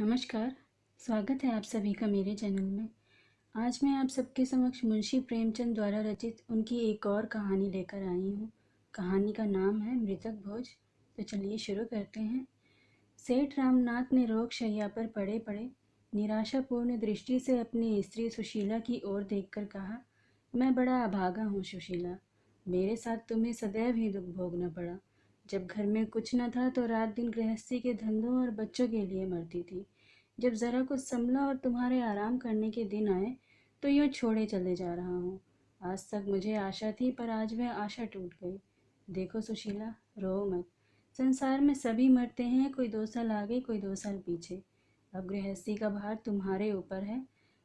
नमस्कार। स्वागत है आप सभी का मेरे चैनल में। आज मैं आप सबके समक्ष मुंशी प्रेमचंद द्वारा रचित उनकी एक और कहानी लेकर आई हूँ। कहानी का नाम है मृतक भोज। तो चलिए शुरू करते हैं। सेठ रामनाथ ने रोग शैया पर पड़े पड़े निराशापूर्ण दृष्टि से अपनी स्त्री सुशीला की ओर देखकर कहा, मैं बड़ा अभागा हूँ सुशीला। मेरे साथ तुम्हें सदैव ही दुख भोगना पड़ा। जब घर में कुछ न था तो रात दिन गृहस्थी के धंधों और बच्चों के लिए मरती थी। जब ज़रा कुछ संभला और तुम्हारे आराम करने के दिन आए तो यूँ छोड़े चले जा रहा हूँ। आज तक मुझे आशा थी पर आज वह आशा टूट गई। देखो सुशीला, रो मत। संसार में सभी मरते हैं, कोई 2 साल आगे कोई 2 साल पीछे। अब गृहस्थी का भार तुम्हारे ऊपर है।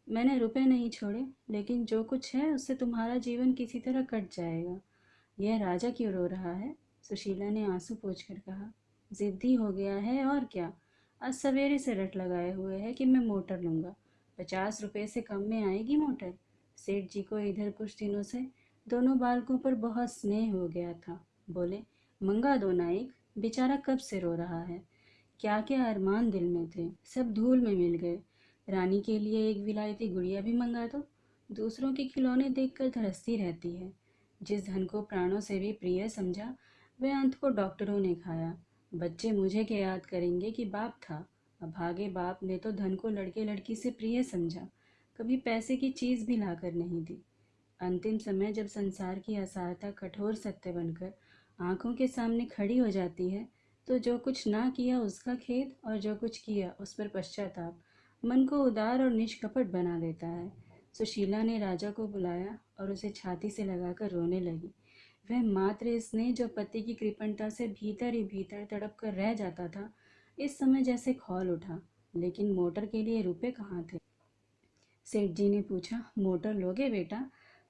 मैंने रुपए नहीं छोड़े, लेकिन जो कुछ है उससे तुम्हारा जीवन किसी तरह कट जाएगा। यह राजा क्यों रो रहा है? सुशीला ने आंसू पोंछकर कहा। जिद्दी हो गया है और क्या। आज सवेरे से रट लगाए हुए है कि मैं मोटर लूँगा। 50 रुपये से कम में आएगी मोटर? सेठ जी को इधर कुछ दिनों से दोनों बालकों पर बहुत स्नेह हो गया था। बोले, मंगा दो ना एक। बेचारा कब से रो रहा है। क्या क्या अरमान दिल में थे, सब धूल में मिल गए। रानी के लिए एक विलायती गुड़िया भी मंगा दो। दूसरों के खिलौने देखकर धड़सती रहती है। जिस धन को प्राणों से भी प्रिय समझा, वह अंत को डॉक्टरों ने खाया। बच्चे मुझे क्या याद करेंगे कि बाप था। अभागे बाप ने तो धन को लड़के लड़की से प्रिय समझा, कभी पैसे की चीज़ भी लाकर नहीं दी। अंतिम समय जब संसार की असारता कठोर सत्य बनकर आंखों के सामने खड़ी हो जाती है, तो जो कुछ ना किया उसका खेद और जो कुछ किया उस पर पश्चाताप मन को उदार और निष्कपट बना देता है। सुशीला ने राजा को बुलाया और उसे छाती से लगाकर रोने लगी। वह मात्र स्नेह जो पति की कृपणता से भीतर ही भीतर तड़प कर रह जाता था, इस समय जैसे खौल उठा। लेकिन मोटर के लिए रुपए कहाँ थे? सेठ जी ने पूछा, मोटर लोगे बेटा?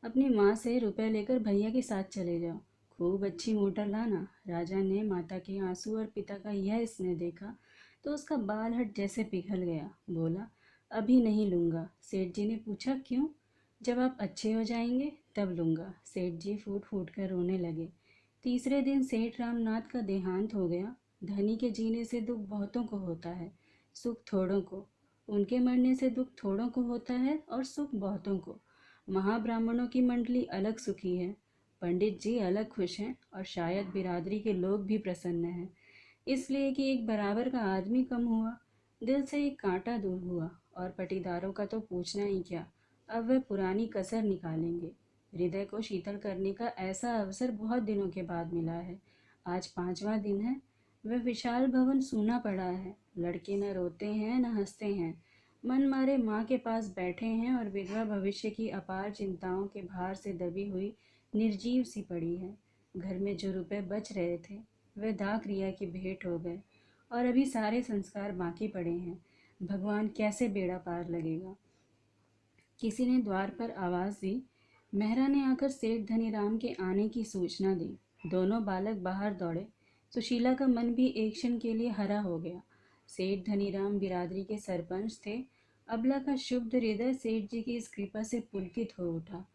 अपनी माँ से रुपए लेकर भैया के साथ चले जाओ। खूब अच्छी मोटर लाना। राजा ने माता के आंसू और पिता का यह स्नेह देखा तो उसका बाल हट जैसे पिघल गया। बोला, अभी नहीं लूँगा। सेठ जी ने पूछा, क्यों? जब आप अच्छे हो जाएंगे तब लूँगा। सेठ जी फूट फूट कर रोने लगे। तीसरे दिन सेठ रामनाथ का देहांत हो गया। धनी के जीने से दुख बहुतों को होता है, सुख थोड़ों को। उनके मरने से दुख थोड़ों को होता है और सुख बहुतों को। महाब्राह्मणों की मंडली अलग सुखी है, पंडित जी अलग खुश हैं और शायद बिरादरी के लोग भी प्रसन्न हैं, इसलिए कि एक बराबर का आदमी कम हुआ। दिल से एक कांटा दूर हुआ। और पटीदारों का तो पूछना ही क्या। अब वह पुरानी कसर निकालेंगे। हृदय को शीतल करने का ऐसा अवसर बहुत दिनों के बाद मिला है। आज 5वां दिन है। वह विशाल भवन सूना पड़ा है। लड़के न रोते हैं न हंसते हैं, मन मारे माँ के पास बैठे हैं और विधवा भविष्य की अपार चिंताओं के भार से दबी हुई निर्जीव सी पड़ी है। घर में जो रुपए बच रहे थे वह दाह क्रिया की भेंट हो गए और अभी सारे संस्कार बाकी पड़े हैं। भगवान कैसे बेड़ा पार लगेगा। किसी ने द्वार पर आवाज़ दी। मेहरा ने आकर सेठ धनीराम के आने की सूचना दी। दोनों बालक बाहर दौड़े। सुशीला का मन भी एक क्षण के लिए हरा हो गया। सेठ धनीराम बिरादरी के सरपंच थे। अबला का शुभ हृदय सेठ जी की इस कृपा से पुलकित हो उठा।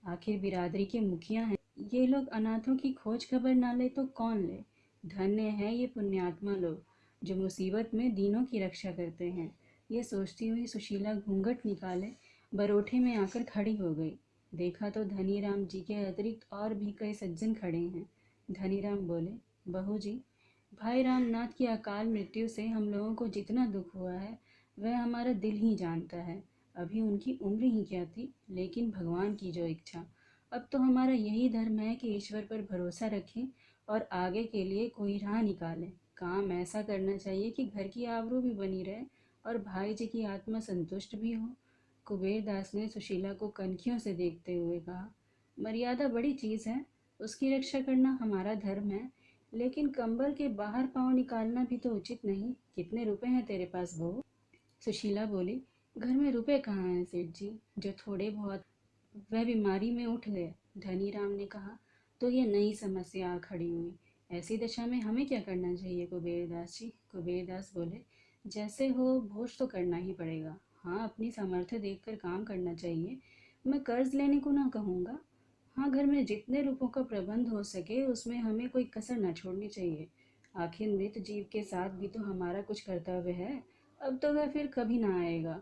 आखिर बिरादरी के मुखिया हैं ये लोग, अनाथों की खोज खबर ना ले तो कौन ले। धन्य है ये पुण्यात्मा लोग जो मुसीबत में दीनों की रक्षा करते हैं। ये सोचती हुई सुशीला घूंघट निकाले बरोठे में आकर खड़ी हो गई। देखा तो धनीराम जी के अतिरिक्त और भी कई सज्जन खड़े हैं। धनीराम बोले, बहू जी, भाई रामनाथ की अकाल मृत्यु से हम लोगों को जितना दुख हुआ है वह हमारा दिल ही जानता है। अभी उनकी उम्र ही क्या थी, लेकिन भगवान की जो इच्छा। अब तो हमारा यही धर्म है कि ईश्वर पर भरोसा रखें और आगे के लिए कोई राह निकालें। काम ऐसा करना चाहिए कि घर की आबरू भी बनी रहे और भाई जी की आत्मा संतुष्ट भी हो। कुबेरदास ने सुशीला को कनखियों से देखते हुए कहा, मर्यादा बड़ी चीज़ है, उसकी रक्षा करना हमारा धर्म है, लेकिन कंबल के बाहर पाँव निकालना भी तो उचित नहीं। कितने रुपए हैं तेरे पास बहू? सुशीला बोली, घर में रुपए कहाँ हैं सेठ जी, जो थोड़े बहुत। वह बीमारी में उठ गए। धनीराम ने कहा, तो ये नई समस्या आ खड़ी हुई। ऐसी दशा में हमें क्या करना चाहिए कुबेरदास जी? कुबेरदास बोले, जैसे हो भोज तो करना ही पड़ेगा। हाँ, अपनी सामर्थ्य देखकर काम करना चाहिए। मैं कर्ज लेने को ना कहूँगा। हाँ, घर में जितने रुपयों का प्रबंध हो सके उसमें हमें कोई कसर ना छोड़नी चाहिए। आखिर मृत जीव के साथ भी तो हमारा कुछ कर्तव्य है। अब तो वह फिर कभी ना आएगा।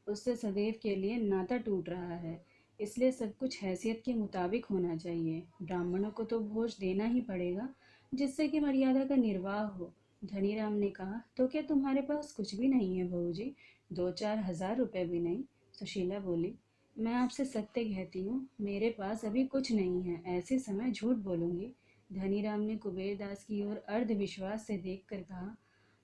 उससे सदैव के लिए नाता टूट रहा है। इसलिए सब कुछ हैसियत के मुताबिक होना चाहिए। ब्राह्मणों को तो भोज देना ही पड़ेगा, जिससे कि मर्यादा का निर्वाह हो। धनीराम ने कहा, तो क्या तुम्हारे पास कुछ भी नहीं है बहू जी? 2-4 हज़ार रुपये भी नहीं? सुशीला बोली, मैं आपसे सत्य कहती हूँ, मेरे पास अभी कुछ नहीं है। ऐसे समय झूठ बोलूंगी? धनीराम ने कुबेर दास की ओर अर्ध विश्वास से देखकर कहा,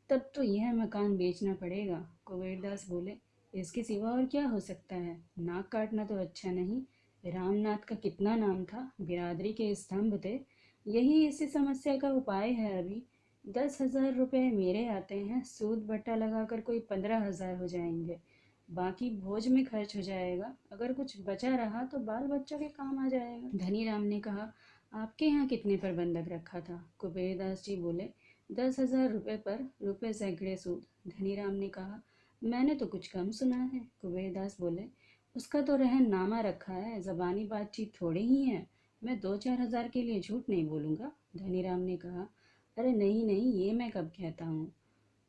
तब तो यह मकान बेचना पड़ेगा। कुबेरदास बोले, इसके सिवा और क्या हो सकता है? नाक काटना तो अच्छा नहीं। रामनाथ का कितना नाम था, बिरादरी के स्तंभ थे। यही इसी समस्या का उपाय है। अभी 10,000 रुपये मेरे आते हैं, सूद बट्टा लगाकर कोई 15,000 हो जाएंगे। बाकी भोज में खर्च हो जाएगा। अगर कुछ बचा रहा तो बाल बच्चों के काम आ जाएगा। धनीराम ने कहा, आपके यहाँ कितने पर बंधक रखा था? कुबेरदास जी बोले, 10,000 रुपये पर रुपये सैकड़े सूद। धनीराम ने कहा, मैंने तो कुछ कम सुना है। कुबेरदास बोले, उसका तो रहन नामा रखा है, जबानी बातचीत थोड़ी ही है। मैं 2-4 हज़ार के लिए झूठ नहीं बोलूँगा। धनीराम ने कहा, अरे नहीं नहीं, ये मैं कब कहता हूँ।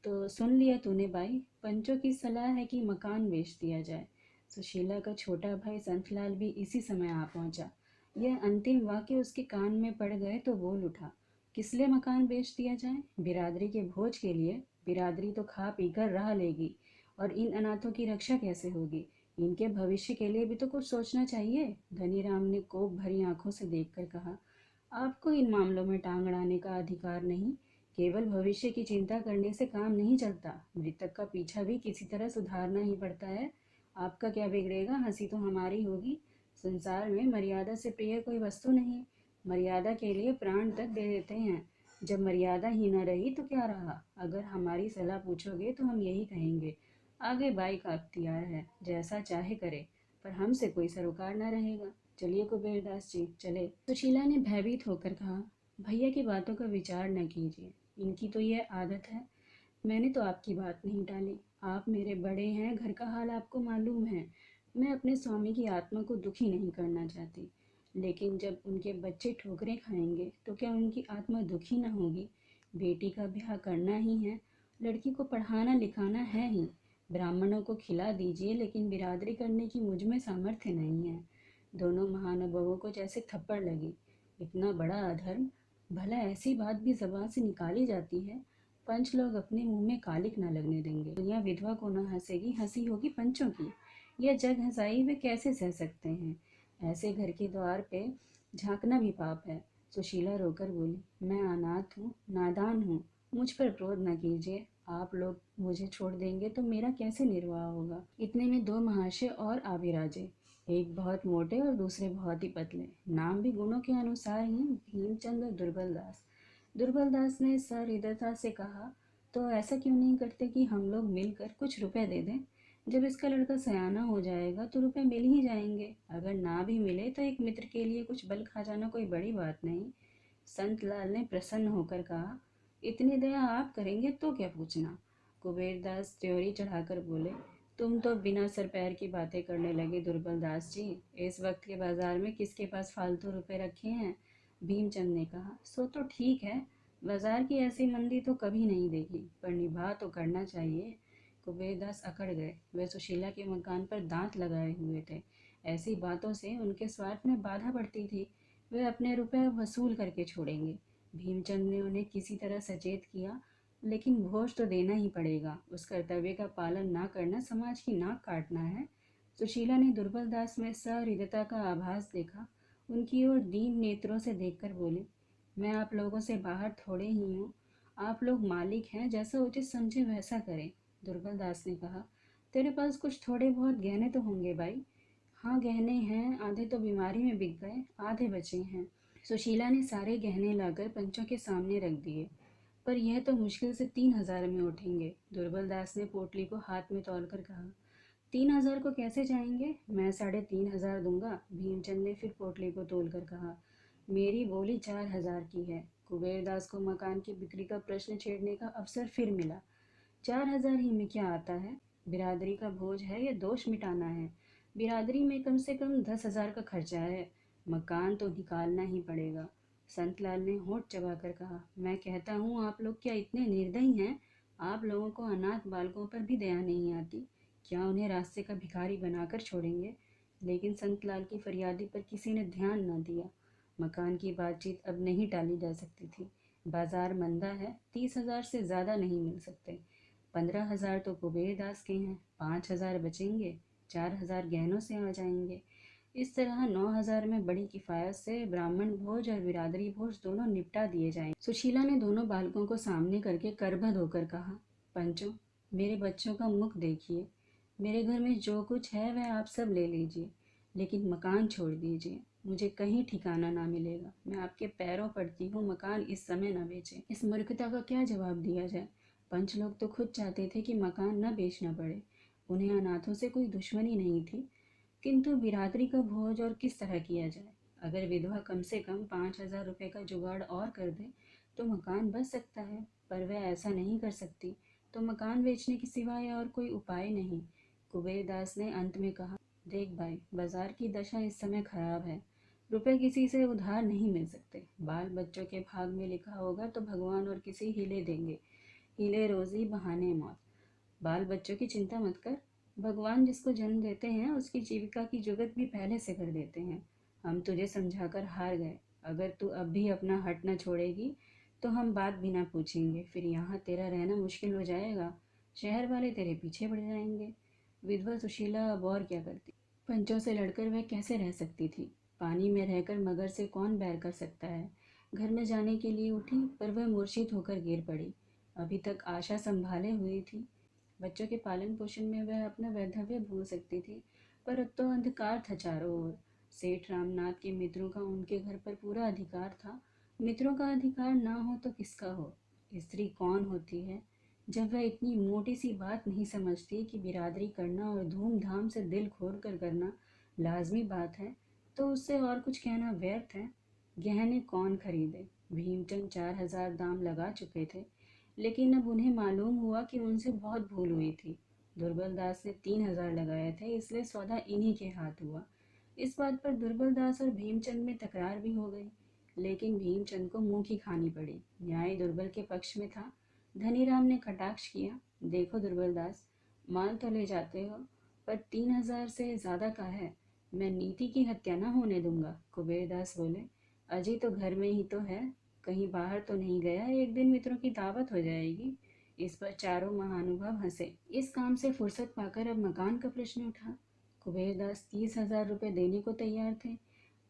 तो सुन लिया तूने भाई, पंचों की सलाह है कि मकान बेच दिया जाए। सुशीला का छोटा भाई संतलाल भी इसी समय आ पहुंचा। यह अंतिम वाक्य उसके कान में पड़ गए तो बोल उठा, किस लिए मकान बेच दिया जाए? बिरादरी के भोज के लिए। बिरादरी तो खा पी कर रह लेगी, और इन अनाथों की रक्षा कैसे होगी? इनके भविष्य के लिए भी तो कुछ सोचना चाहिए। धनीराम ने कोप भरी आंखों से देखकर कहा, आपको इन मामलों में टांग अड़ाने का अधिकार नहीं। केवल भविष्य की चिंता करने से काम नहीं चलता। मृतक का पीछा भी किसी तरह सुधारना ही पड़ता है। आपका क्या बिगड़ेगा, हंसी तो हमारी होगी। संसार में मर्यादा से प्रिय कोई वस्तु नहीं। मर्यादा के लिए प्राण तक दे देते हैं। जब मर्यादा ही न रही तो क्या रहा? अगर हमारी सलाह पूछोगे तो हम यही कहेंगे, आगे बाई का अख्तियार है, जैसा चाहे करे, पर हमसे कोई सरोकार न रहेगा। चलिए कुबेरदास जी, चले। सुशीला ने भयभीत होकर कहा, भैया की बातों का विचार न कीजिए। इनकी तो यह आदत है। मैंने तो आपकी बात नहीं टाली। आप मेरे बड़े हैं, घर का हाल आपको मालूम है। मैं अपने स्वामी की आत्मा को दुखी नहीं करना चाहती, लेकिन जब उनके बच्चे ठोकरें खाएंगे तो क्या उनकी आत्मा दुखी न होगी? बेटी का ब्याह करना ही है, लड़की को पढ़ाना लिखाना है ही। ब्राह्मणों को खिला दीजिए, लेकिन बिरादरी करने की मुझ में सामर्थ्य नहीं है। दोनों महानुभावों को जैसे थप्पड़ लगी। इतना बड़ा अधर्म! भला ऐसी बात भी जबान से निकाली जाती है? पंच लोग अपने मुंह में कालिक न लगने देंगे। दुनिया विधवा को न हंसेगी, हंसी होगी पंचों की। यह जग हंसाई वे कैसे सह सकते हैं? ऐसे घर के द्वार पे झांकना भी पाप है। सुशीला रोकर बोली, मैं अनाथ हूँ, नादान हूँ, मुझ पर क्रोध न कीजिए। आप लोग मुझे छोड़ देंगे तो मेरा कैसे निर्वाह होगा? इतने में दो महाशय और आ विराजे। एक बहुत मोटे और दूसरे बहुत ही पतले, नाम भी गुणों के अनुसार ही, भीमचंद और दुर्बलदास। दुर्बलदास ने सहृदयता से कहा, तो ऐसा क्यों नहीं करते कि हम लोग मिलकर कुछ रुपए दे दें? जब इसका लड़का सयाना हो जाएगा तो रुपए मिल ही जाएंगे। अगर ना भी मिले तो एक मित्र के लिए कुछ बल खा जाना कोई बड़ी बात नहीं। संतलाल ने प्रसन्न होकर कहा, इतनी दया आप करेंगे तो क्या पूछना। कुबेरदास त्योरी चढ़ाकर बोले, तुम तो बिना सर पैर की बातें करने लगे दुर्बलदास जी। इस वक्त के बाजार में किसके पास फालतू रुपए रखे हैं? भीमचंद ने कहा, सो तो ठीक है, बाजार की ऐसी मंदी तो कभी नहीं देखी, पर निभा तो करना चाहिए। कुबेरदास अकड़ गए। वे सुशीला के मकान पर दांत लगाए हुए थे। ऐसी बातों से उनके स्वार्थ में बाधा पड़ती थी। वे अपने रुपए वसूल करके छोड़ेंगे। भीमचंद ने उन्हें किसी तरह सचेत किया, लेकिन भोज तो देना ही पड़ेगा। उस कर्तव्य का पालन ना करना समाज की नाक काटना है। सुशीला ने दुर्बलदास में सहृदयता का आभास देखा। उनकी ओर दीन नेत्रों से देखकर बोली, मैं आप लोगों से बाहर थोड़े ही हूँ। आप लोग मालिक हैं, जैसा उचित समझे वैसा करें। दुर्बलदास ने कहा, तेरे पास कुछ थोड़े बहुत गहने तो होंगे भाई? हाँ गहने हैं, आधे तो बीमारी में बिक गए, आधे बचे हैं। सुशीला ने सारे गहने लाकर पंचों के सामने रख दिए। पर यह तो मुश्किल से 3,000 में उठेंगे। दुर्बलदास ने पोटली को हाथ में तौलकर कहा, 3,000 को कैसे जाएंगे? मैं 3,500 दूंगा। भीमचंद ने फिर पोटली को तोल कर कहा, मेरी बोली 4,000 की है। कुबेरदास को मकान की बिक्री का प्रश्न छेड़ने का अवसर फिर मिला। 4,000 ही में क्या आता है? बिरादरी का भोज है, या दोष मिटाना है? बिरादरी में कम से कम 10,000 का खर्चा है। मकान तो निकालना ही पड़ेगा। संतलाल ने होंठ चबाकर कहा, मैं कहता हूँ, आप लोग क्या इतने निर्दयी हैं? आप लोगों को अनाथ बालकों पर भी दया नहीं आती? क्या उन्हें रास्ते का भिखारी बनाकर छोड़ेंगे? लेकिन संतलाल की फरियादी पर किसी ने ध्यान न दिया। मकान की बातचीत अब नहीं टाली जा सकती थी। बाजार मंदा है, 30,000 से ज़्यादा नहीं मिल सकते। 15,000 तो कुबेर दास के हैं, 5,000 बचेंगे, 4,000 गहनों से आ जाएंगे। इस तरह 9,000 में बड़ी किफ़ायत से ब्राह्मण भोज और बिरादरी भोज दोनों निपटा दिए जाएंगे। सुशीला ने दोनों बालकों को सामने करके करबद्ध होकर कहा, पंचों, मेरे बच्चों का मुख देखिए। मेरे घर में जो कुछ है वह आप सब ले लीजिए, लेकिन मकान छोड़ दीजिए। मुझे कहीं ठिकाना ना मिलेगा। मैं आपके पैरों पड़ती हूँ, मकान इस समय न बेचें। इस मूर्खता का क्या जवाब दिया जाए? पंच लोग तो खुद चाहते थे कि मकान न बेचना पड़े। उन्हें अनाथों से कोई दुश्मनी नहीं थी, किंतु बिरादरी का भोज और किस तरह किया जाए? अगर विधवा कम से कम 5,000 रुपये का जुगाड़ और कर दे तो मकान बच सकता है, पर वह ऐसा नहीं कर सकती, तो मकान बेचने के सिवाय और कोई उपाय नहीं। कुबेर दास ने अंत में कहा, देख भाई, बाजार की दशा इस समय खराब है। रुपए किसी से उधार नहीं मिल सकते। बाल बच्चों के भाग में लिखा होगा तो भगवान और किसी हीले देंगे। हीले रोजी बहाने मौत। बाल बच्चों की चिंता मत कर। भगवान जिसको जन्म देते हैं उसकी जीविका की जुगत भी पहले से कर देते हैं। हम तुझे समझाकर हार गए। अगर तू अब भी अपना हट न छोड़ेगी तो हम बात भी ना पूछेंगे। फिर यहाँ तेरा रहना मुश्किल हो जाएगा। शहर वाले तेरे पीछे पड़ जाएंगे। विधवा सुशीला अब और क्या करती? पंचों से लड़कर वह कैसे रह सकती थी? पानी में रहकर मगर से कौन बैर कर सकता है? घर में जाने के लिए उठी, पर वह मूर्छित होकर गिर पड़ी। अभी तक आशा संभाले हुई थी। बच्चों के पालन पोषण में वह अपना वैधव्य भूल सकती थी, पर अब तो अंधकार था चारों ओर। सेठ रामनाथ के मित्रों का उनके घर पर पूरा अधिकार था। मित्रों का अधिकार ना हो तो किसका हो? स्त्री कौन होती है? जब वह इतनी मोटी सी बात नहीं समझती कि बिरादरी करना और धूमधाम से दिल खोल कर करना लाजमी बात है, तो उससे और कुछ कहना व्यर्थ है। गहने कौन खरीदे? भीमचंद 4,000 दाम लगा चुके थे, लेकिन अब उन्हें मालूम हुआ कि उनसे बहुत भूल हुई थी। दुर्बल दास ने 3,000 लगाए थे, इसलिए सौदा इन्हीं के हाथ हुआ। इस बात पर दुर्बल दास और भीमचंद में तकरार भी हो गई, लेकिन भीमचंद को मुंह की खानी पड़ी। न्याय दुर्बल के पक्ष में था। धनीराम ने कटाक्ष किया, देखो दुर्बल दास, माल तो ले जाते हो, पर 3,000 से ज्यादा का है। मैं नीति की हत्या न होने दूंगा। कुबेर दास बोले, अजय तो घर में ही तो है, कहीं बाहर तो नहीं गया। एक दिन मित्रों की दावत हो जाएगी। इस पर चारों महानुभाव हंसे। इस काम से फुर्सत पाकर अब मकान का प्रश्न उठा। कुबेरदास 30,000 रुपये देने को तैयार थे,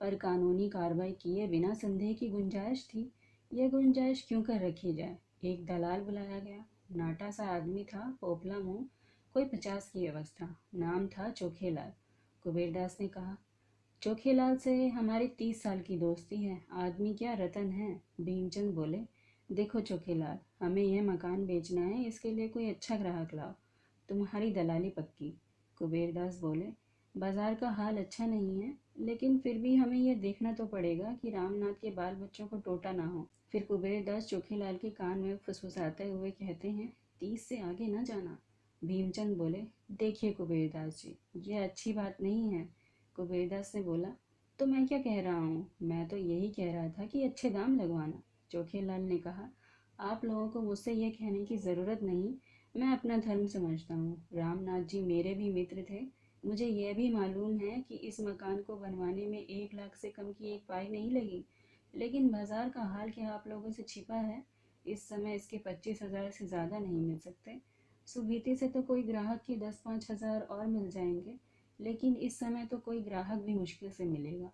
पर कानूनी कार्रवाई किए बिना संदेह की गुंजाइश थी। यह गुंजाइश क्यों कर रखी जाए? एक दलाल बुलाया गया। नाटा सा आदमी था, पोपला मुंह, कोई 50 की अवस्था। नाम था चोखेलाल। कुबेरदास ने कहा, चोखेलाल से हमारी 30 साल की दोस्ती है। आदमी क्या रतन है। भीमचंद बोले, देखो चोखेलाल, हमें यह मकान बेचना है, इसके लिए कोई अच्छा ग्राहक लाओ। तुम्हारी दलाली पक्की। कुबेरदास बोले, बाजार का हाल अच्छा नहीं है, लेकिन फिर भी हमें यह देखना तो पड़ेगा कि रामनाथ के बाल बच्चों को टोटा ना हो। फिर कुबेरदास चोखेलाल के कान में फुसफुसाते हुए कहते हैं, 30 से आगे ना जाना। भीमचंद बोले, देखिए कुबेरदास जी, यह अच्छी बात नहीं है। कुबेरदास ने बोला, तो मैं क्या कह रहा हूँ? मैं तो यही कह रहा था कि अच्छे दाम लगवाना। चोखेलाल ने कहा, आप लोगों को मुझसे यह कहने की ज़रूरत नहीं। मैं अपना धर्म समझता हूँ। रामनाथ जी मेरे भी मित्र थे। मुझे यह भी मालूम है कि इस मकान को बनवाने में 1 लाख से कम की एक पाई नहीं लगी। लेकिन बाजार का हाल क्या आप लोगों से छिपा है? इस समय इसके 25,000 से ज़्यादा नहीं मिल सकते। सुबीते से तो कोई ग्राहक के 10-5 हज़ार और मिल जाएंगे, लेकिन इस समय तो कोई ग्राहक भी मुश्किल से मिलेगा।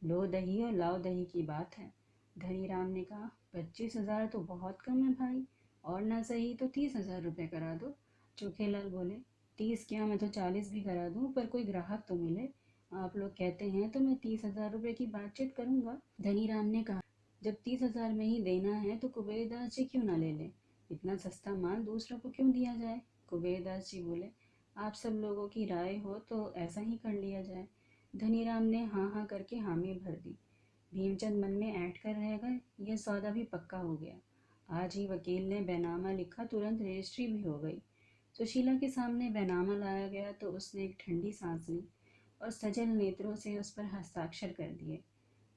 लो दही और लाओ दही की बात है। धनीराम ने कहा, 25,000 तो बहुत कम है भाई, और ना सही तो 30,000 रुपये करा दो। चोखेलाल बोले, 30 क्या, मैं तो 40 भी करा दूं, पर कोई ग्राहक तो मिले। आप लोग कहते हैं तो मैं 30,000 रुपये की बातचीत करूंगा। धनीराम ने कहा, जब 30,000 में ही देना है तो कुबेरदास जी क्यों ना ले लें? इतना सस्ता माल दूसरों को क्यों दिया जाए? कुबेरदास जी बोले, आप सब लोगों की राय हो तो ऐसा ही कर लिया जाए। धनीराम ने हाँ हाँ करके हामी भर दी। भीमचंद मन में ऐंठ कर रह गए, यह सौदा भी पक्का हो गया। आज ही वकील ने बैनामा लिखा, तुरंत रजिस्ट्री भी हो गई। सुशीला के सामने बैनामा लाया गया तो उसने एक ठंडी सांस ली और सजल नेत्रों से उस पर हस्ताक्षर कर दिए।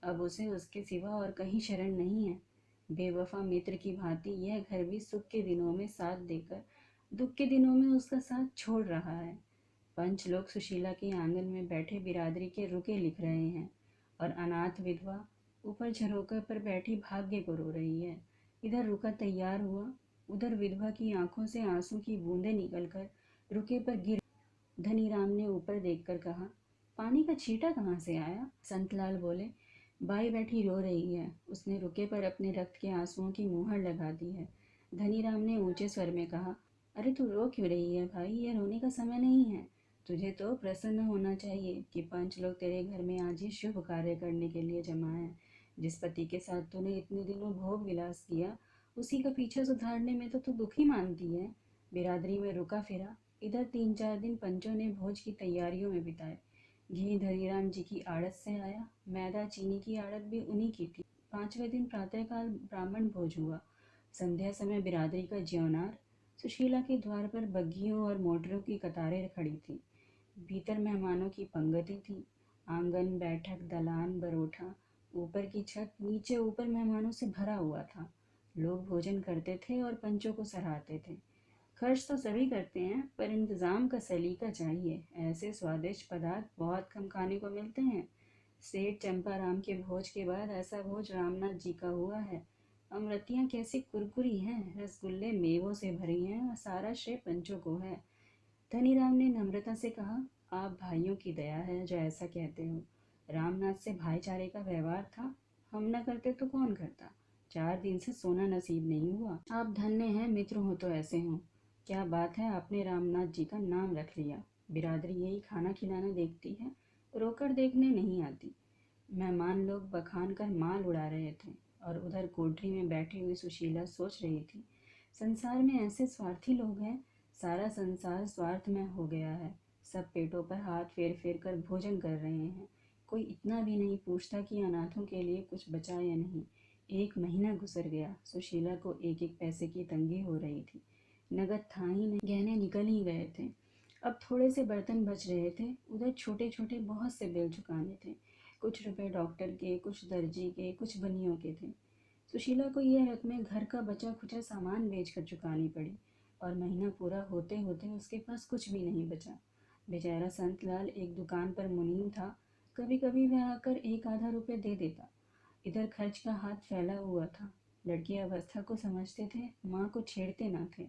अब उसे उसके सिवा और कहीं शरण नहीं है। बेवफा मित्र की भांति यह घर भी सुख के दिनों में साथ देकर दुख के दिनों में उसका साथ छोड़ रहा है। पंच लोग सुशीला के आंगन में बैठे बिरादरी के रुके लिख रहे हैं और अनाथ विधवा ऊपर झरोकर पर बैठी भाग्य को रो रही है। इधर रुका तैयार हुआ, उधर विधवा की आंखों से आंसू की बूंदें निकलकर रुके पर गिर। धनीराम ने ऊपर देखकर कहा, पानी का छींटा कहाँ से आया? संतलाल बोले, बाई बैठी रो रही है, उसने रुके पर अपने रक्त के आंसुओं की मुहर लगा दी है। धनीराम ने ऊंचे स्वर में कहा, अरे तू रो क्यों रही है भाई? यह रोने का समय नहीं है। तुझे तो प्रसन्न होना चाहिए कि पंच लोग तेरे घर में आज ये शुभ कार्य करने के लिए जमा है। जिस पति के साथ तूने इतने दिनों भोग विलास किया, उसी का पीछा सुधारने में तो तू दुखी मानती है। बिरादरी में रुका फिरा, इधर 3-4 दिन पंचों ने भोज की तैयारियों में बिताए। घी धनीराम जी की आड़त से आया, मैदा चीनी की आड़त भी उन्हीं की थी। 5वें दिन प्रातःकाल ब्राह्मण भोज हुआ। संध्या समय बिरादरी का ज्योनार। सुशीला के द्वार पर बग्घियों और मोटरों की कतारें खड़ी थी। भीतर मेहमानों की पंगति थी। आंगन, बैठक, दलान, बरोठा, ऊपर की छत, नीचे ऊपर मेहमानों से भरा हुआ था। लोग भोजन करते थे और पंचों को सराहते थे। खर्च तो सभी करते हैं, पर इंतज़ाम का सलीका चाहिए। ऐसे स्वादिष्ट पदार्थ बहुत कम खाने को मिलते हैं। सेठ चंपाराम के भोज के बाद ऐसा भोज रामनाथ जी का हुआ है। अमृतियाँ कैसी कुरकुरी हैं, रसगुल्ले मेवों से भरी हैं और सारा श्रेय पंचों को है। धनीराम ने नम्रता से कहा, आप भाइयों की दया है जो ऐसा कहते हो। रामनाथ से भाईचारे का व्यवहार था, हम न करते तो कौन करता। 4 दिन से सोना नसीब नहीं हुआ। आप धन्य हैं, मित्र हो तो ऐसे हो। क्या बात है, आपने रामनाथ जी का नाम रख लिया। बिरादरी यही खाना खिलाना देखती है, रोकर देखने नहीं आती। मेहमान लोग बखान कर माल उड़ा रहे थे और उधर कोठरी में बैठी हुई सुशीला सोच रही थी, संसार में ऐसे स्वार्थी लोग हैं। सारा संसार स्वार्थ में हो गया है। सब पेटों पर हाथ फेर फेर कर भोजन कर रहे हैं। कोई इतना भी नहीं पूछता कि अनाथों के लिए कुछ बचा या नहीं। 1 महीना गुजर गया, सुशीला को एक एक पैसे की तंगी हो रही थी। नगद था ही नहीं, गहने निकल ही गए थे। अब थोड़े से बर्तन बच रहे थे। उधर छोटे छोटे बहुत से बिल चुकाने थे। कुछ रुपए डॉक्टर के, कुछ दर्जी के, कुछ बनियों के थे। सुशीला को यह रकमें घर का बचा खुचा सामान बेच कर चुकानी पड़ी और महीना पूरा होते होते उसके पास कुछ भी नहीं बचा। बेचारा संतलाल एक दुकान पर मुनीम था। कभी कभी वह आकर 1 आधा रुपये दे देता। इधर खर्च का हाथ फैला हुआ था। लड़की अवस्था को समझते थे, माँ को छेड़ते ना थे,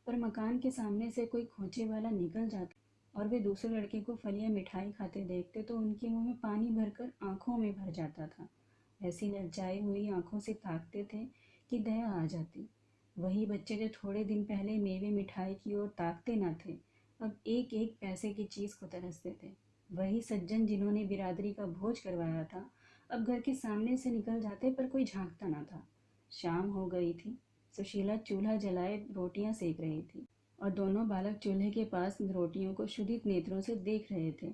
पर मकान के सामने से कोई खोचे वाला निकल जाता और वे दूसरे लड़के को फल या मिठाई खाते देखते तो उनके मुंह में पानी भरकर आंखों में भर जाता था। ऐसी ललचाई हुई आंखों से ताकते थे कि दया आ जाती। वही बच्चे जो थोड़े दिन पहले मेवे मिठाई की ओर ताकते न थे, अब एक एक पैसे की चीज़ को तरसते थे। वही सज्जन जिन्होंने बिरादरी का भोज करवाया था, अब घर के सामने से निकल जाते पर कोई झांकता न था। शाम हो गई थी। सुशीला चूल्हा जलाए रोटियां सेक रही थी और दोनों बालक चूल्हे के पास रोटियों को क्षुधित नेत्रों से देख रहे थे।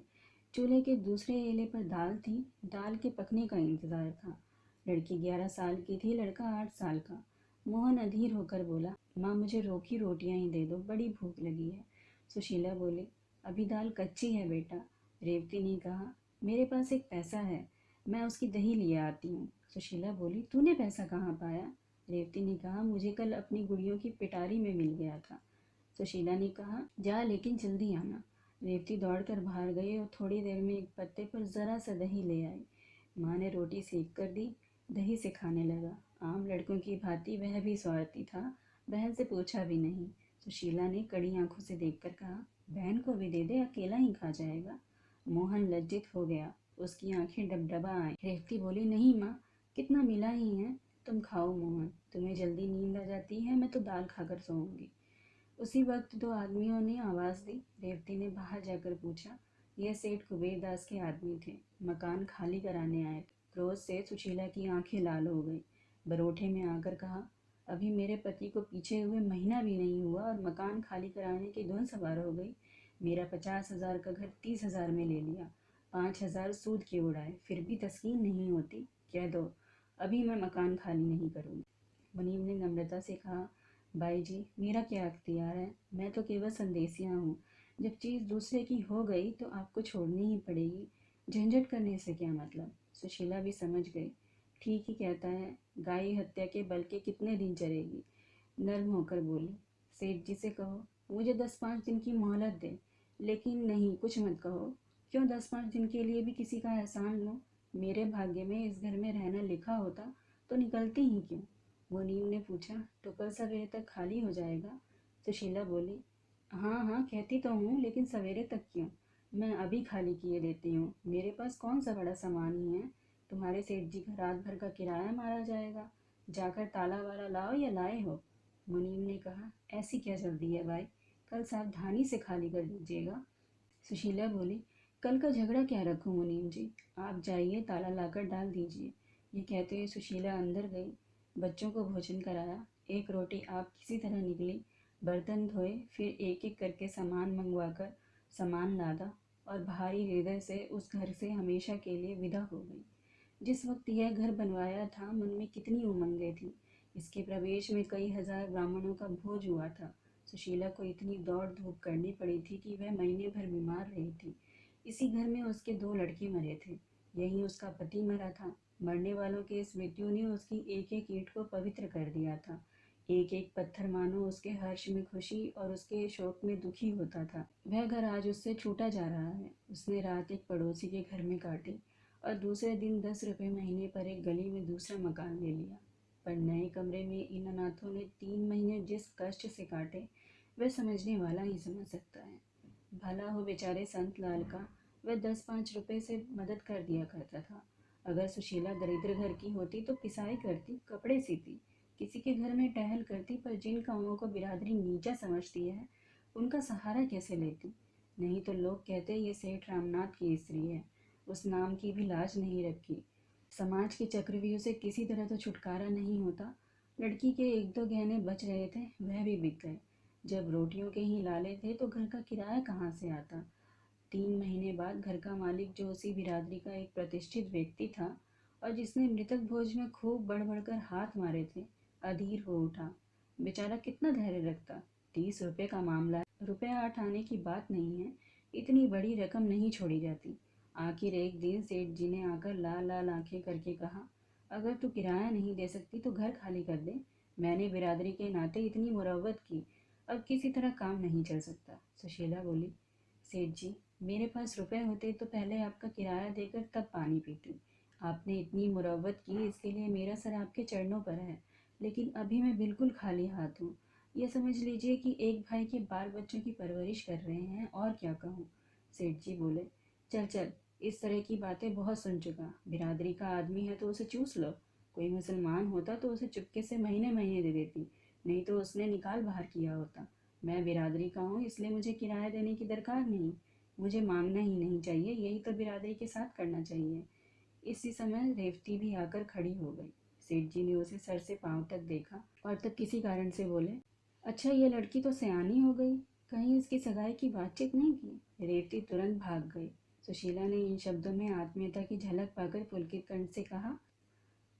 चूल्हे के दूसरे एले पर दाल थी। दाल के पकने का इंतजार था। लड़की 11 साल की थी, लड़का 8 साल का। मोहन अधीर होकर बोला, माँ मुझे रोकी रोटियां ही दे दो, बड़ी भूख लगी है। सुशीला बोली, अभी दाल कच्ची है बेटा। रेवती ने कहा, मेरे पास एक पैसा है, मैं उसकी दही लिए आती हूँ। सुशीला बोली, तूने पैसा कहाँ पाया? रेवती ने कहा, मुझे कल अपनी गुड़ियों की पिटारी में मिल गया था। सुशीला ने कहा, जा लेकिन जल्दी आना। रेवती दौड़कर बाहर गई और थोड़ी देर में एक पत्ते पर जरा सा दही ले आई। माँ ने रोटी सेक कर दी, दही से खाने लगा। आम लड़कों की भांति वह भी स्वार्थी था, बहन से पूछा भी नहीं। सुशीला ने कड़ी आंखों से देखकर कहा, बहन को भी दे दे, अकेला ही खा जाएगा। मोहन लज्जित हो गया, उसकी आंखें डबडबा आई। रेवती बोली, नहीं माँ, कितना मिला ही है, तुम खाओ मोहन, तुम्हें जल्दी नींद आ जाती है, मैं तो दाल खाकर सोऊंगी। उसी वक्त 2 आदमियों ने आवाज़ दी। रेवती ने बाहर जाकर पूछा। यह सेठ कुबेरदास के आदमी थे, मकान खाली कराने आए थे। क्रोध से सुशीला की आंखें लाल हो गई। बरोठे में आकर कहा, अभी मेरे पति को पीछे हुए महीना भी नहीं हुआ और मकान खाली कराने की धुन सवार हो गई। मेरा 50,000 का घर 30,000 में ले लिया, 5,000 सूद के उड़ाए, फिर भी तस्कीन नहीं होती। कह दो अभी मैं मकान खाली नहीं करूँगी। मुनीम ने नम्रता से कहा, बाई जी, मेरा क्या अख्तियार है, मैं तो केवल संदेशिया हूँ। जब चीज़ दूसरे की हो गई तो आपको छोड़नी ही पड़ेगी, झंझट करने से क्या मतलब। सुशीला भी समझ गई। ठीक ही कहता है, गाय हत्या के बल के कितने दिन चलेगी। नर्म होकर बोली, सेठ जी से कहो मुझे 10-5 दिन की मोहलत दे। लेकिन नहीं, कुछ मत कहो। क्यों 10-5 दिन के लिए भी किसी का एहसान लो। मेरे भाग्य में इस घर में रहना लिखा होता तो निकलती ही क्यों। मुनीम ने पूछा, तो कल सवेरे तक खाली हो जाएगा। सुशीला बोली, हाँ हाँ कहती तो हूँ, लेकिन सवेरे तक क्यों। मैं अभी खाली किए देती हूँ, मेरे पास कौन सा बड़ा सामान ही है। तुम्हारे सेठ जी का रात भर का किराया मारा जाएगा। जाकर ताला वाला लाओ या लाए हो। मुनीम ने कहा, ऐसी क्या जल्दी है भाई, कल सावधानी से खाली कर दीजिएगा। सुशीला बोली, कल का झगड़ा क्या रखूं मुनीम जी, आप जाइए ताला लाकर डाल दीजिए। ये कहते हुए सुशीला अंदर गई, बच्चों को भोजन कराया। एक रोटी आप किसी तरह निकली, बर्तन धोए, फिर एक एक करके सामान मंगवाकर सामान लादा और भारी हृदय से उस घर से हमेशा के लिए विदा हो गई। जिस वक्त यह घर बनवाया था मन में कितनी उमंगें थी। इसके प्रवेश में कई हजार ब्राह्मणों का भोज हुआ था। सुशीला को इतनी दौड़ धूप करनी पड़ी थी कि वह महीने भर बीमार रही थी। इसी घर में उसके 2 लड़के मरे थे, यहीं उसका पति मरा था। मरने वालों के इस मृत्यु ने उसकी एक एक ईंट को पवित्र कर दिया था। एक एक पत्थर मानो उसके हर्ष में खुशी और उसके शोक में दुखी होता था। वह घर आज उससे छूटा जा रहा है। उसने रात एक पड़ोसी के घर में काटी और दूसरे दिन 10 रुपये महीने पर एक गली में दूसरा मकान ले लिया। पर नए कमरे में इन अनाथों ने 3 महीने जिस कष्ट से काटे, वह समझने वाला ही समझ सकता है। भला हो बेचारे संत लाल का, वह 10-5 रुपए से मदद कर दिया करता था। अगर सुशीला दरिद्र घर की होती तो पिसाई करती, कपड़े सीती, किसी के घर में टहल करती, पर जिन कामों को बिरादरी नीचा समझती है उनका सहारा कैसे लेती। नहीं तो लोग कहते ये सेठ रामनाथ की स्त्री है, उस नाम की भी लाज नहीं रखी। समाज के चक्रव्यूह से किसी तरह तो छुटकारा नहीं होता। लड़की के 1-2 गहने बच रहे थे, वह भी बिक गए। जब रोटियों के ही लाले थे तो घर का किराया कहाँ से आता। 3 महीने बाद घर का मालिक, जो उसी बिरादरी का एक प्रतिष्ठित व्यक्ति था और जिसने मृतक भोज में खूब बढ़ बढ़कर हाथ मारे थे, अधीर हो उठा। बेचारा कितना धैर्य रखता। 30 रुपए का मामला है, रुपया 8 आने की बात नहीं है, इतनी बड़ी रकम नहीं छोड़ी जाती। आखिर एक दिन सेठ जी ने आकर लाल लाल आंखें करके कहा, अगर तू किराया नहीं दे सकती तो घर खाली कर दे। मैंने बिरादरी के नाते इतनी मुरव्वत की, अब किसी तरह काम नहीं चल सकता। सुशीला बोली, सेठ जी मेरे पास रुपए होते तो पहले आपका किराया देकर तब पानी पीती। आपने इतनी मुरव्वत की, इसके लिए मेरा सर आपके चरणों पर है। लेकिन अभी मैं बिल्कुल खाली हाथ हूँ। यह समझ लीजिए कि एक भाई के बाल बच्चों की परवरिश कर रहे हैं, और क्या कहूँ। सेठ जी बोले, चल चल, इस तरह की बातें बहुत सुन चुका। बिरादरी का आदमी है तो उसे चूस लो। कोई मुसलमान होता तो उसे चुपके से महीने महीने दे देती, नहीं तो उसने निकाल बाहर किया होता। मैं बिरादरी का हूँ, इसलिए मुझे किराया देने की दरकार नहीं। मुझे मांगना ही नहीं चाहिए, यही तो बिरादरी के साथ करना चाहिए। इसी समय रेवती भी आकर खड़ी हो गई। सेठ जी ने उसे सर से पांव तक देखा और तब किसी कारण से बोले, अच्छा ये लड़की तो सयानी हो गई, कहीं इसकी सगाई की बातचीत नहीं की। रेवती तुरंत भाग गई। सुशीला ने इन शब्दों में आत्मीयता की झलक पाकर पुलकित कंठ से कहा,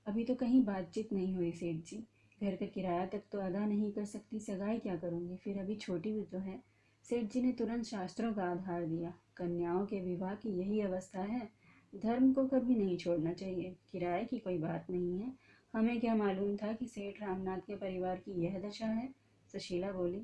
अभी तो कहीं बातचीत नहीं हुई सेठ जी। घर का किराया तक तो अदा नहीं कर सकती, सगाई क्या करूंगी, फिर अभी छोटी भी तो है। सेठ जी ने तुरंत शास्त्रों का आधार दिया। कन्याओं के विवाह की यही अवस्था है। धर्म को कभी नहीं छोड़ना चाहिए। किराए की कोई बात नहीं है। हमें क्या मालूम था कि सेठ रामनाथ के परिवार की यह दशा है। सुशीला बोली,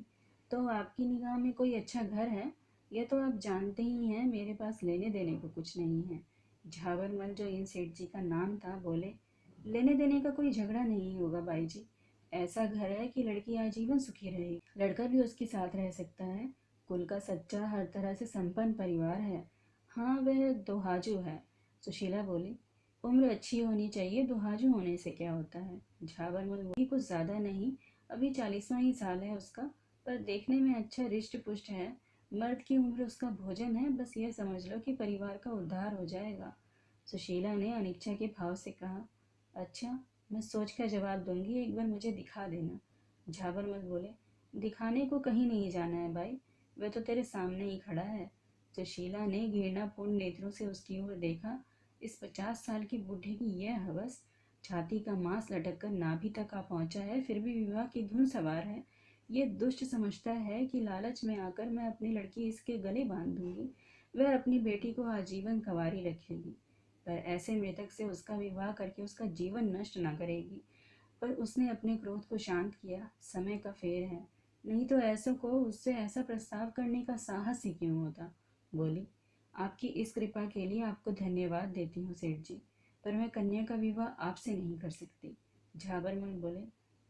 तो आपकी निगाह में कोई अच्छा घर है। यह तो आप जानते ही हैं, मेरे पास लेने देने को कुछ नहीं है। झाबरमल, जो इन सेठ जी का नाम था, बोले, लेने देने का कोई झगड़ा नहीं होगा बाई जी। ऐसा घर है कि लड़की आजीवन सुखी रहेगी, लड़का भी उसके साथ रह सकता है। कुल का सच्चा, हर तरह से संपन्न परिवार है। हाँ, वह दोहाजू है। सुशीला बोली, उम्र अच्छी होनी चाहिए, दोहाजू होने से क्या होता है। झाबरमल बोली, कुछ ज़्यादा नहीं, अभी 40वां ही साल है उसका, पर देखने में अच्छा रिष्ट पुष्ट है। मर्द की उम्र उसका भोजन है, बस यह समझ लो कि परिवार का उद्धार हो जाएगा। सुशीला ने अनिच्छा के भाव से कहा, अच्छा, मैं सोच कर जवाब दूंगी, एक बार मुझे दिखा देना। झाबरमल बोले, दिखाने को कहीं नहीं जाना है भाई, वह तो तेरे सामने ही खड़ा है। सुशीला ने घृणापूर्ण नेत्रों से उसकी ओर देखा। इस 50 साल की बूढ़े की यह हवस, छाती का मांस लटक कर नाभि तक आ पहुंचा है, फिर भी विवाह की धुन सवार है। ये दुष्ट समझता है कि लालच में आकर मैं अपनी लड़की इसके गले बांध दूंगी, वह अपनी बेटी को आजीवन कंवारी रखेगी। पर ऐसे मृतक से उसका विवाह करके उसका जीवन नष्ट ना करेगी। पर उसने अपने क्रोध को शांत किया। समय का फेर है, नहीं तो ऐसों को उससे ऐसा प्रस्ताव करने का साहस ही क्यों होता। बोली, आपकी इस कृपा के लिए आपको धन्यवाद देती हूँ सेठ जी, पर मैं कन्या का विवाह आपसे नहीं कर सकती। झाबरमल बोले,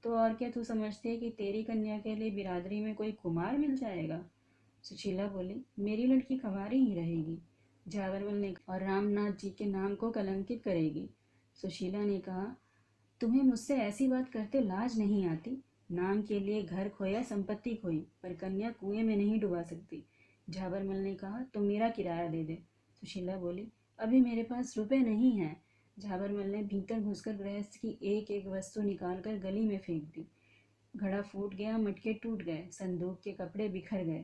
तो और क्या तू समझती है कि तेरी कन्या के लिए बिरादरी में कोई कुमार मिल जाएगा? सुशीला बोली, मेरी लड़की कंवारी ही रहेगी। झाबरमल ने कहा, और रामनाथ जी के नाम को कलंकित करेगी। सुशीला ने कहा, तुम्हें मुझसे ऐसी बात करते लाज नहीं आती? नाम के लिए घर खोया, संपत्ति खोई, पर कन्या कुएं में नहीं डुबा सकती। झाबरमल ने कहा, तो मेरा किराया दे दे। सुशीला बोली, अभी मेरे पास रुपए नहीं हैं। झाबरमल ने भीतर घुसकर गृहस्थ की एक एक वस्तु निकालकर गली में फेंक दी। घड़ा फूट गया, मटके टूट गए, संदूक के कपड़े बिखर गए।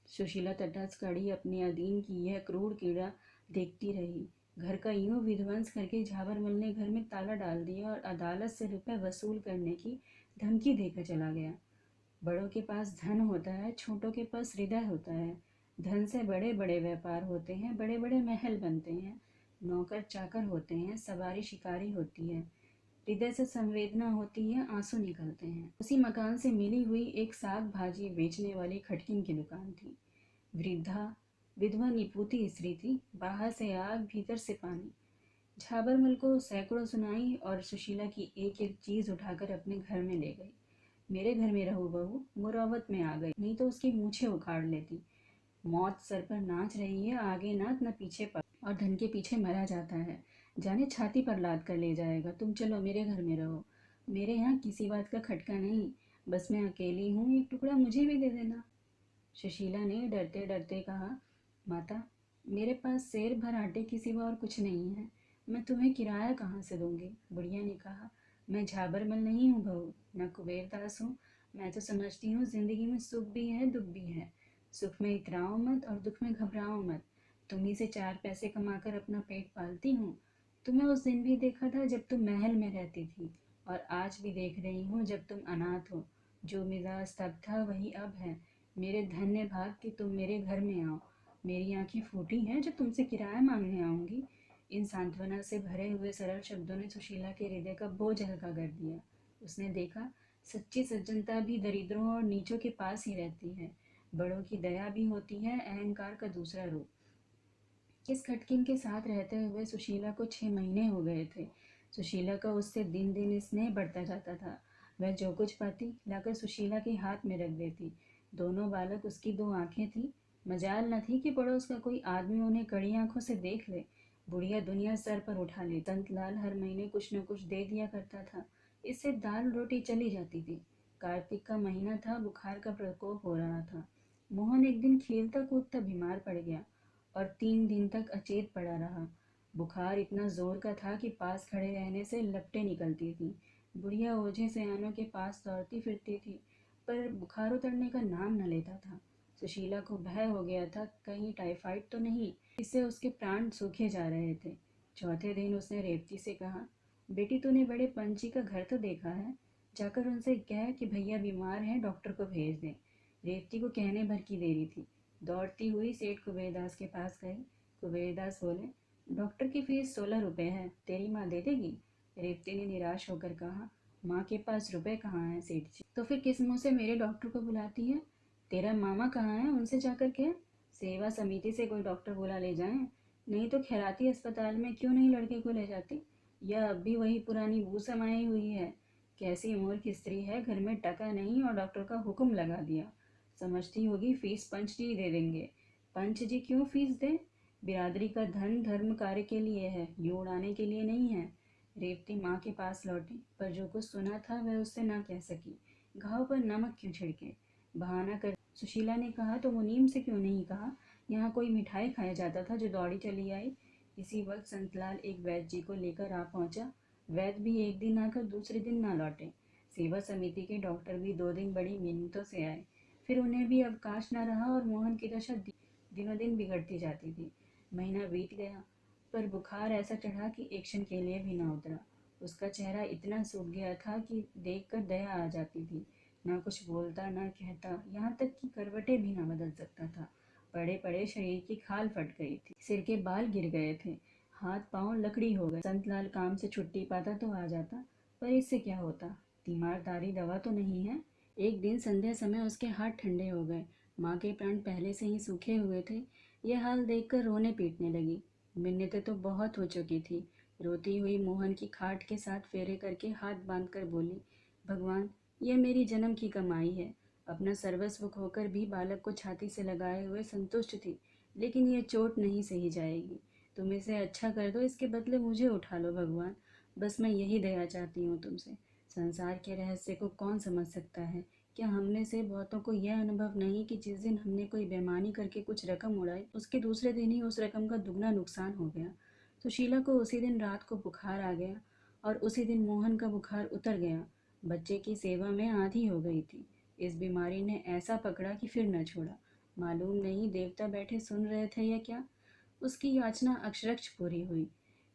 सुशीला तटस्थ खड़ी अपनी अधीन की यह क्रूर कीड़ा देखती रही। घर का यूं विध्वंस करके झाबरमल ने घर में ताला डाल दिया और अदालत से रुपए वसूल करने की धमकी देकर चला गया। बड़ों के पास धन होता है, छोटों के पास हृदय होता है। धन से बड़े बड़े व्यापार होते हैं, बड़े बड़े महल बनते हैं, नौकर चाकर होते हैं, सवारी शिकारी होती है। हृदय से संवेदना होती है, आंसू निकलते हैं। उसी मकान से मिली हुई एक साग भाजी बेचने वाली खटकिन की दुकान थी। वृद्धा विधवा निपुती स्त्री थी, बाहर से आग, भीतर से पानी। झाबरमल को सैकड़ों सुनाई और सुशीला की एक एक चीज उठाकर अपने घर में ले गई। मेरे घर में रहो बहू, मुरावत में आ गई, नहीं तो उसकी मूछें उखाड़ लेती। मौत सर पर नाच रही है, आगे नाच न पीछे पर, और धन के पीछे मरा जाता है, जाने छाती पर लाद कर ले जाएगा। तुम चलो मेरे घर में रहो, मेरे यहाँ किसी बात का खटका नहीं। बस मैं अकेली हूँ, एक टुकड़ा मुझे भी दे देना। सुशीला ने डरते डरते कहा, माता, मेरे पास शेर भर आटे के सिवा और कुछ नहीं है, मैं तुम्हें किराया कहाँ से दूंगी? बुढ़िया ने कहा, मैं झाबरमल नहीं हूँ बहू, न कुबेरदास हूँ। मैं तो समझती हूँ जिंदगी में सुख भी है, दुख भी है। सुख में इतराओ मत और दुख में घबराओ मत। तुम्ही से 4 पैसे कमाकर अपना पेट पालती हूँ। तुम्हें उस दिन भी देखा था जब तुम महल में रहती थी, और आज भी देख रही हूँ जब तुम अनाथ हो। जो मिजाज तब था वही अब है। मेरे धन्य भाग कि तुम मेरे घर में आओ। मेरी आंखें फूटी हैं जो तुमसे किराया मांगने आऊंगी। इन सांत्वना से भरे हुए सरल शब्दों ने सुशीला के हृदय का बोझ हल्का कर दिया। उसने देखा, सच्ची सज्जनता भी दरिद्रों और नीचों के पास ही रहती है। बड़ों की दया भी होती है अहंकार का दूसरा रूप। इस खटकिन के साथ रहते हुए सुशीला को 6 महीने हो गए थे। सुशीला का उससे दिन दिन स्नेह बढ़ता जाता था। वह जो कुछ पाती लाकर सुशीला के हाथ में रख देती। दोनों बालक उसकी 2 आंखें थी। मजाल न थी कि पड़ोस का कोई आदमी उन्हें कड़ी आंखों से देख ले। बुढ़िया दुनिया सर पर उठा ले। तंतलाल हर महीने कुछ न कुछ दे दिया करता था, इससे दाल रोटी चली जाती थी। कार्तिक का महीना था, बुखार का प्रकोप हो रहा था। मोहन एक दिन खेलता कूदता बीमार पड़ गया और 3 दिन तक अचेत पड़ा रहा। बुखार इतना जोर का था कि पास खड़े रहने से लपटें निकलती थी। बुढ़िया ओझे सयानों के पास दौड़ती फिरती थी, पर बुखार उतरने का नाम न लेता था। सुशीला को भय हो गया था, कहीं टाइफाइड तो नहीं, इससे उसके प्राण सूखे जा रहे थे। चौथे दिन उसने रेवती से कहा, बेटी तूने बड़े पंछी का घर तो देखा है, जाकर उनसे कह कि भैया बीमार हैं, डॉक्टर को भेज दें। रेवती को कहने भर की देरी थी। दौड़ती हुई सेठ कुबेरदास के पास गई। कुबेरदास बोले, डॉक्टर की फीस 16 रुपये है, तेरी माँ दे देगी? रेवती ने निराश होकर कहा, माँ के पास रुपए कहाँ हैं सेठ जी? तो फिर किस मुंह से मेरे डॉक्टर को बुलाती है? तेरा मामा कहाँ है, उनसे जाकर कह सेवा समिति से कोई डॉक्टर बुला ले जाएं, नहीं तो खैराती अस्पताल में क्यों नहीं लड़के को ले जाती? यह अब भी वही पुरानी बू समाई हुई है। कैसी मूर्ख स्त्री है, घर में टका नहीं और डॉक्टर का हुक्म लगा दिया। समझती होगी फीस पंच जी दे देंगे। पंच जी क्यों फीस दें? बिरादरी का धन धर्म कार्य के लिए है, यूं उड़ाने के लिए नहीं है। रेवती माँ के पास लौटी, पर जो कुछ सुना था वह उससे ना कह सकी। घाव पर नमक क्यों छिड़के? बहाना कर सुशीला ने कहा, तो मुनीम से क्यों नहीं कहा? यहाँ कोई मिठाई खाया जाता था जो दौड़ी चली आई। इसी वक्त संतलाल एक वैद्य जी को लेकर आ पहुंचा। वैद्य भी एक दिन आकर दूसरे दिन ना लौटे। सेवा समिति के डॉक्टर भी 2 दिन बड़ी मिन्नतों से आए, फिर उन्हें भी अवकाश न रहा और मोहन की दशा दिनों दिन बिगड़ती जाती थी। महीना बीत गया, पर बुखार ऐसा चढ़ा कि एक क्षण के लिए भी ना उतरा। उसका चेहरा इतना सूख गया था कि देखकर दया आ जाती थी। ना कुछ बोलता ना कहता, यहाँ तक कि करवटें भी ना बदल सकता था। पड़े पड़े शरीर की खाल फट गई थी, सिर के बाल गिर गए थे, हाथ पांव लकड़ी हो गए। संतलाल काम से छुट्टी पाता तो आ जाता, पर इससे क्या होता, तीमारदारी दवा तो नहीं है। एक दिन संध्या समय उसके हाथ ठंडे हो गए। माँ के प्राण पहले से ही सूखे हुए थे। यह हाल देखकर रोने पीटने लगी। मिन्नतें तो बहुत हो चुकी थी। रोती हुई मोहन की खाट के साथ फेरे करके हाथ बांधकर बोली, भगवान, यह मेरी जन्म की कमाई है। अपना सर्वस्व खोकर भी बालक को छाती से लगाए हुए संतुष्ट थी, लेकिन यह चोट नहीं सही जाएगी। तुम इसे अच्छा कर दो, इसके बदले मुझे उठा लो भगवान। बस मैं यही दया चाहती हूँ तुमसे। संसार के रहस्य को कौन समझ सकता है। क्या हम में से बहुतों को यह अनुभव नहीं कि जिस दिन हमने कोई बेईमानी करके कुछ रकम उड़ाई, उसके दूसरे दिन ही उस रकम का दुगना नुकसान हो गया। सुशीला को उसी दिन रात को बुखार आ गया और उसी दिन मोहन का बुखार उतर गया। बच्चे की सेवा में आधी हो गई थी। इस बीमारी ने ऐसा पकड़ा कि फिर न छोड़ा। मालूम नहीं देवता बैठे सुन रहे थे या क्या। उसकी याचना अक्षरश पूरी हुई।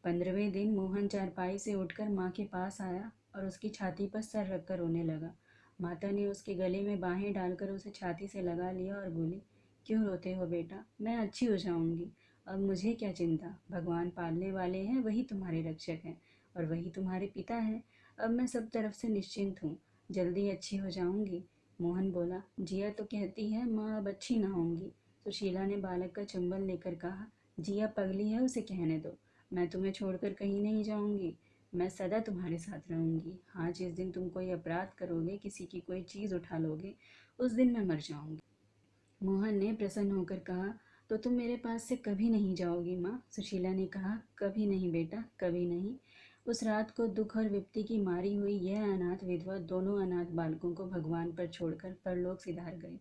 15वें दिन मोहन चारपाई से उठकर माँ के पास आया और उसकी छाती पर सर रखकर रोने लगा। माता ने उसके गले में बाहें डालकर उसे छाती से लगा लिया और बोली, क्यों रोते हो बेटा, मैं अच्छी हो जाऊंगी। अब मुझे क्या चिंता, भगवान पालने वाले हैं, वही तुम्हारे रक्षक हैं और वही तुम्हारे पिता हैं। अब मैं सब तरफ से निश्चिंत हूँ, जल्दी अच्छी हो जाऊंगी। मोहन बोला, जिया तो कहती है माँ अब अच्छी ना होंगी। सुशीला ने बालक का चुंबन लेकर कहा, जिया पगली है, उसे कहने दो। मैं तुम्हें छोड़कर कहीं नहीं जाऊंगी। मैं सदा तुम्हारे साथ रहूंगी। हाँ, जिस दिन तुम कोई अपराध करोगे, किसी की कोई चीज़ उठा लोगे, उस दिन मैं मर जाऊंगी। मोहन ने प्रसन्न होकर कहा, तो तुम मेरे पास से कभी नहीं जाओगी माँ। सुशीला ने कहा, कभी नहीं बेटा, कभी नहीं। उस रात को दुख और विपत्ति की मारी हुई यह अनाथ विधवा दोनों अनाथ बालकों को भगवान पर छोड़कर परलोक सिधार गई।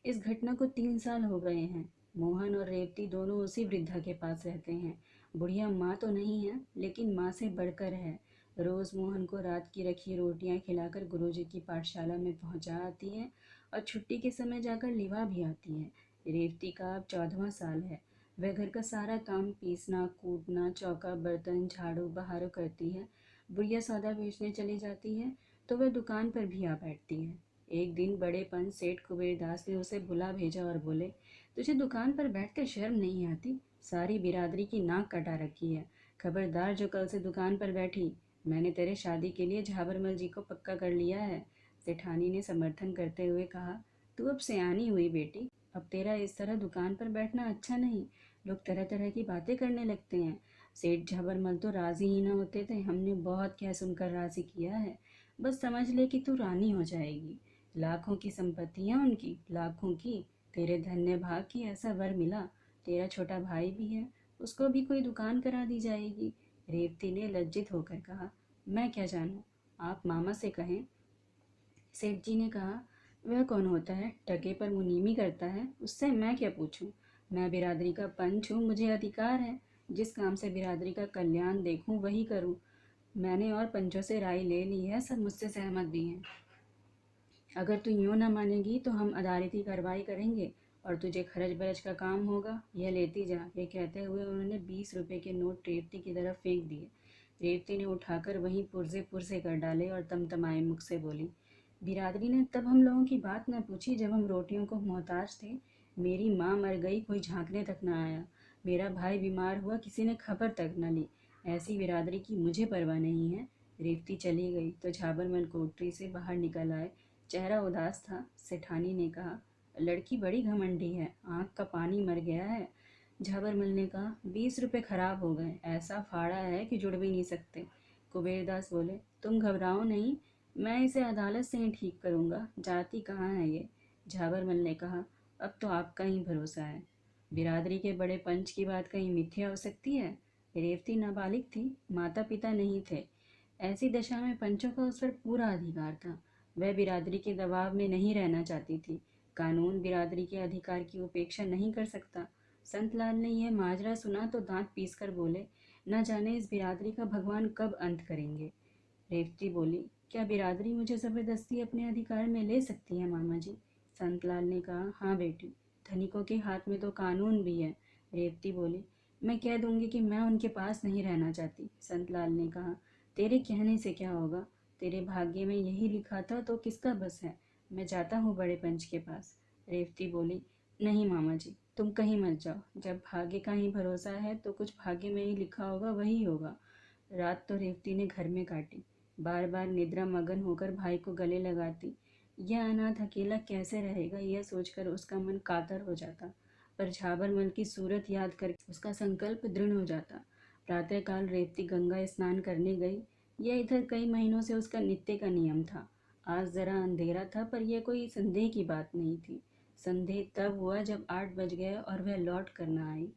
इस घटना को 3 साल हो गए हैं। मोहन और रेवती दोनों उसी वृद्धा के पास रहते हैं। बुढ़िया माँ तो नहीं है, लेकिन माँ से बढ़कर है। रोज मोहन को रात की रखी रोटियां खिलाकर गुरुजी की पाठशाला में पहुंचा आती है और छुट्टी के समय जाकर लिवा भी आती है। रेवती का अब 14वां साल है। वह घर का सारा काम पीसना, कूटना, चौका बर्तन झाड़ू बहारू करती है। बुढ़िया सौदा बेचने चली जाती है तो वह दुकान पर भी आ बैठती है। एक दिन बड़े पंच सेठ कुबेरदास ने उसे बुला भेजा और बोले, तुझे दुकान पर बैठकर शर्म नहीं आती? सारी बिरादरी की नाक कटा रखी है। खबरदार जो कल से दुकान पर बैठी। मैंने तेरे शादी के लिए झाबरमल जी को पक्का कर लिया है। सेठानी ने समर्थन करते हुए कहा, तू अब सयानी हुई बेटी, अब तेरा इस तरह दुकान पर बैठना अच्छा नहीं। लोग तरह तरह की बातें करने लगते हैं। सेठ झाबरमल तो राजी ही ना होते थे। हमने बहुत कह सुनकर राजी किया है। बस समझ ले कि तू रानी हो जाएगी। लाखों की संपत्तियां उनकी, लाखों की। तेरे धन्य भाग की ऐसा वर मिला। तेरा छोटा भाई भी है, उसको भी कोई दुकान करा दी जाएगी। रेवती ने लज्जित होकर कहा, मैं क्या जानूं, आप मामा से कहें। सेठ जी ने कहा, वह कौन होता है, टके पर मुनीमी करता है, उससे मैं क्या पूछूं। मैं बिरादरी का पंच हूँ, मुझे अधिकार है। जिस काम से बिरादरी का कल्याण देखूं वही करूं। मैंने और पंचों से राय ले ली है, सब मुझसे सहमत भी हैं। अगर तू यूँ ना मानेगी तो हम अदालती कार्रवाई करेंगे और तुझे खर्च बरच का काम होगा। यह लेती जा। ये कहते हुए उन्होंने 20 रुपए के नोट रेवती की तरफ फेंक दिए। रेवती ने उठाकर वहीं पुरजे पुरजे कर डाले और तमतमाए मुख से बोली, बिरादरी ने तब हम लोगों की बात न पूछी जब हम रोटियों को मोहताज थे। मेरी माँ मर गई, कोई झांकने तक न आया। मेरा भाई बीमार हुआ, किसी ने खबर तक न ली। ऐसी बिरादरी की मुझे परवाह नहीं है। रेवती चली गई तो झाबरमल कोठरी से बाहर निकल आए। चेहरा उदास था। सेठानी ने कहा, लड़की बड़ी घमंडी है, आँख का पानी मर गया है। झाबरमल ने कहा, 20 रुपए खराब हो गए, ऐसा फाड़ा है कि जुड़ भी नहीं सकते। कुबेरदास बोले, तुम घबराओ नहीं, मैं इसे अदालत से ही ठीक करूँगा। जाती कहाँ है ये। झाबरमल ने कहा, अब तो आपका ही भरोसा है। बिरादरी के बड़े पंच की बात कहीं मिथ्या हो सकती है। रेवती नाबालिग थी, माता पिता नहीं थे। ऐसी दशा में पंचों का उस पर पूरा अधिकार था। वह बिरादरी के दबाव में नहीं रहना चाहती थी। कानून बिरादरी के अधिकार की उपेक्षा नहीं कर सकता। संतलाल ने यह माजरा सुना तो दांत पीसकर बोले, न जाने इस बिरादरी का भगवान कब अंत करेंगे। रेवती बोली, क्या बिरादरी मुझे ज़बरदस्ती अपने अधिकार में ले सकती है मामा जी? संतलाल ने कहा, हाँ बेटी, धनिकों के हाथ में तो कानून भी है। रेवती बोली, मैं कह दूंगी कि मैं उनके पास नहीं रहना चाहती। संतलाल ने कहा, तेरे कहने से क्या होगा, तेरे भाग्य में यही लिखा था तो किसका बस है। मैं जाता हूँ बड़े पंच के पास। रेवती बोली, नहीं मामा जी, तुम कहीं मत जाओ। जब भाग्य का ही भरोसा है तो कुछ भाग्य में ही लिखा होगा वही होगा। रात तो रेवती ने घर में काटी, बार बार निद्रा मगन होकर भाई को गले लगाती। यह अनाथ अकेला कैसे रहेगा, यह सोचकर उसका मन कातर हो जाता। पर झाबरमल की सूरत याद कर उसका संकल्प दृढ़ हो जाता। प्रातःकाल रेवती गंगा स्नान करने गई। यह इधर कई महीनों से उसका नित्य का नियम था। आज जरा अंधेरा था, पर यह कोई संदेह की बात नहीं थी। संदेह तब हुआ जब 8 बज गए और वह लौट कर न आई।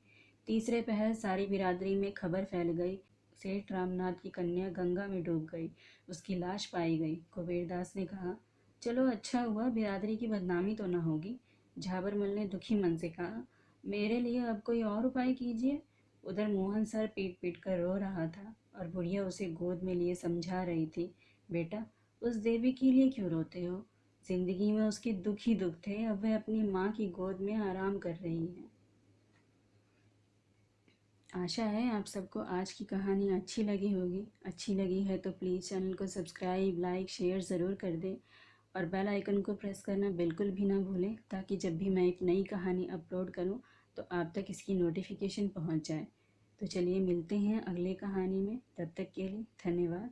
तीसरे पहर सारी बिरादरी में खबर फैल गई, सेठ रामनाथ की कन्या गंगा में डूब गई, उसकी लाश पाई गई। कुबेरदास ने कहा, चलो अच्छा हुआ, बिरादरी की बदनामी तो न होगी। झाबरमल ने दुखी मन से कहा, मेरे लिए अब कोई और उपाय कीजिए। उधर मोहन सर पीट पीट कर रो रहा था और बुढ़िया उसे गोद में लिए समझा रही थी, बेटा उस देवी के लिए क्यों रोते हो? जिंदगी में उसके दुख ही दुख थे, अब वह अपनी माँ की गोद में आराम कर रही है। आशा है आप सबको आज की कहानी अच्छी लगी होगी। अच्छी लगी है तो प्लीज़ चैनल को सब्सक्राइब, लाइक, शेयर ज़रूर कर दें और बेल आइकन को प्रेस करना बिल्कुल भी ना भूलें, ताकि जब भी मैं एक नई कहानी अपलोड करूं तो आप तक इसकी नोटिफिकेशन पहुंच जाए। तो चलिए मिलते हैं अगले कहानी में, तब तक के लिए धन्यवाद।